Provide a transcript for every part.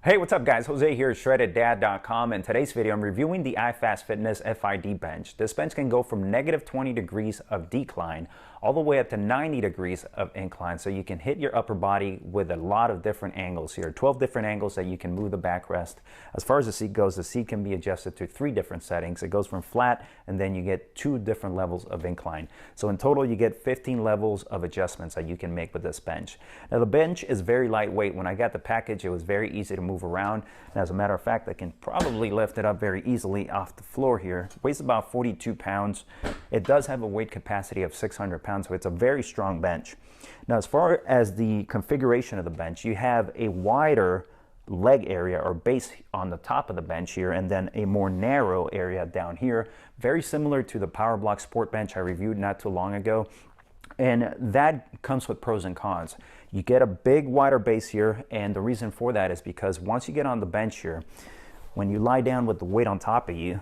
Hey, what's up guys? Jose here at shreddeddad.com. In today's video, I'm reviewing the IFAST Fitness FID Bench. This bench can go from negative 20 degrees of decline all the way up to 90 degrees of incline. So you can hit your upper body with a lot of different angles here. 12 different angles that you can move the backrest. As far as the seat goes, the seat can be adjusted to 3 different settings. It goes from flat and then you get 2 different levels of incline. So in total, you get 15 levels of adjustments that you can make with this bench. Now the bench is very lightweight. When I got the package, it was very easy to move around. And as a matter of fact, I can probably lift it up very easily off the floor here. It weighs about 42 pounds. It does have a weight capacity of 600 pounds, so it's a very strong bench. Now, as far as the configuration of the bench, you have a wider leg area or base on the top of the bench here, and then a more narrow area down here, very similar to the Power Block Sport bench I reviewed not too long ago. And that comes with pros and cons. You get a big, wider base here, and the reason for that is because once you get on the bench here, when you lie down with the weight on top of you,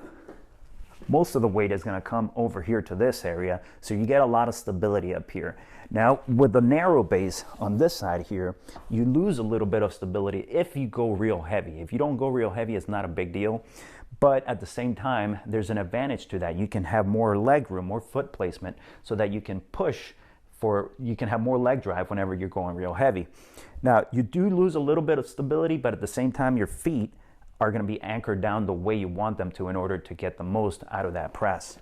most of the weight is going to come over here to this area, so you get a lot of stability up here. Now, with the narrow base on this side here, you lose a little bit of stability if you go real heavy. If you don't go real heavy, it's not a big deal. But at the same time, there's an advantage to that. You can have more leg room, more foot placement, so that you can push you can have more leg drive whenever you're going real heavy. Now, you do lose a little bit of stability, but at the same time, your feet are going to be anchored down the way you want them to in order to get the most out of that press.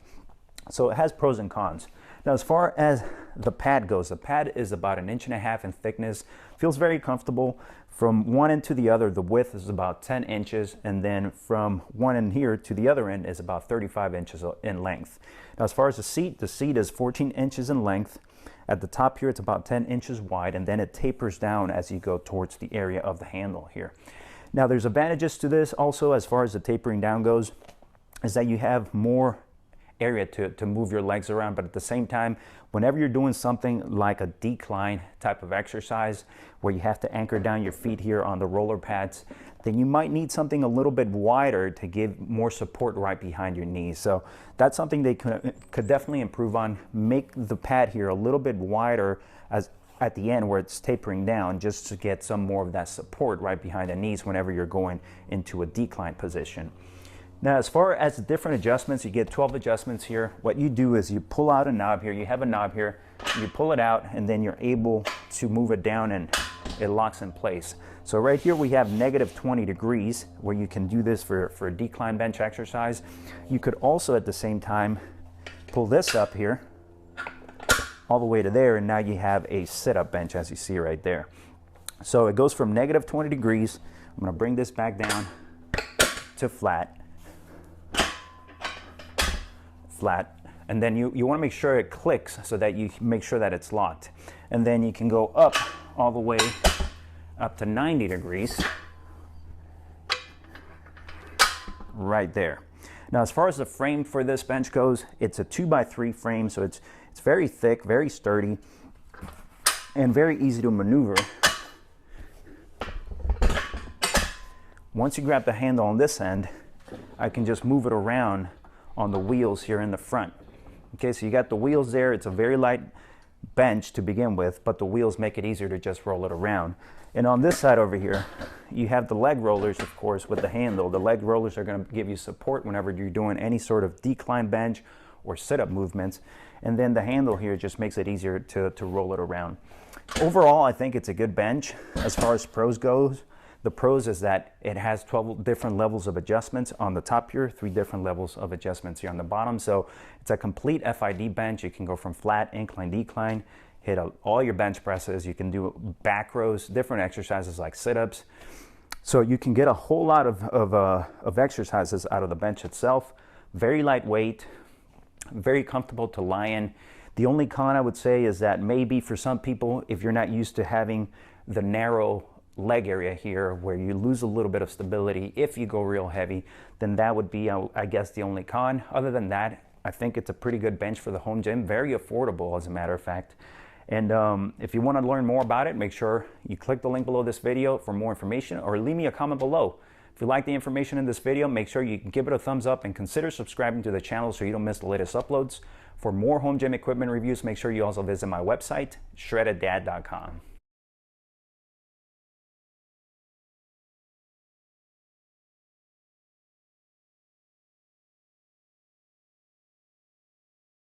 So it has pros and cons. Now, as far as the pad goes, the pad is about 1.5 inches in thickness. Feels very comfortable. From one end to the other, the width is about 10 inches, and then from one end here to the other end is about 35 inches in length. Now, as far as the seat is 14 inches in length. At the top here, it's about 10 inches wide, and then it tapers down as you go towards the area of the handle here. Now, there's advantages to this also as far as the tapering down goes, is that you have more area to move your legs around, but at the same time, whenever you're doing something like a decline type of exercise where you have to anchor down your feet here on the roller pads, then you might need something a little bit wider to give more support right behind your knees. So that's something they could definitely improve on. Make the pad here a little bit wider as at the end where it's tapering down, just to get some more of that support right behind the knees whenever you're going into a decline position. Now, as far as the different adjustments, you get 12 adjustments here. What you do is you pull out a knob here. You have a knob here. You pull it out, and then you're able to move it down, and it locks in place. So right here we have negative 20 degrees where you can do this for a decline bench exercise. You could also at the same time pull this up here all the way to there, and now you have a sit-up bench as you see right there. So it goes from negative 20 degrees. I'm going to bring this back down to flat, and then you want to make sure it clicks so that you make sure that it's locked. And then you can go up all the way up to 90 degrees right there. Now, as far as the frame for this bench goes, it's a 2x3 frame, so it's very thick, very sturdy, and very easy to maneuver. Once you grab the handle on this end, I can just move it around on the wheels here in the front. Okay, so you got the wheels there. It's a very light bench to begin with, but the wheels make it easier to just roll it around. And on this side over here, you have the leg rollers, of course, with the handle. The leg rollers are going to give you support whenever you're doing any sort of decline bench or sit-up movements. And then the handle here just makes it easier to roll it around. Overall, I think it's a good bench. As far as pros goes, the pros is that it has 12 different levels of adjustments on the top here, 3 different levels of adjustments here on the bottom. So it's a complete FID bench. You can go from flat, incline, decline, hit all your bench presses. You can do back rows, different exercises like sit-ups. So you can get a whole lot of exercises out of the bench itself. Very lightweight, very comfortable to lie in. The only con I would say is that maybe for some people, if you're not used to having the narrow leg area here where you lose a little bit of stability if you go real heavy, then that would be, I guess, the only con. Other than that, I think it's a pretty good bench for the home gym. Very affordable, as a matter of fact. And if you want to learn more about it, make sure you click the link below this video for more information, or leave me a comment below. If you like the information in this video, make sure you give it a thumbs up and consider subscribing to the channel so you don't miss the latest uploads. For more home gym equipment reviews, make sure you also visit my website, shreddeddad.com.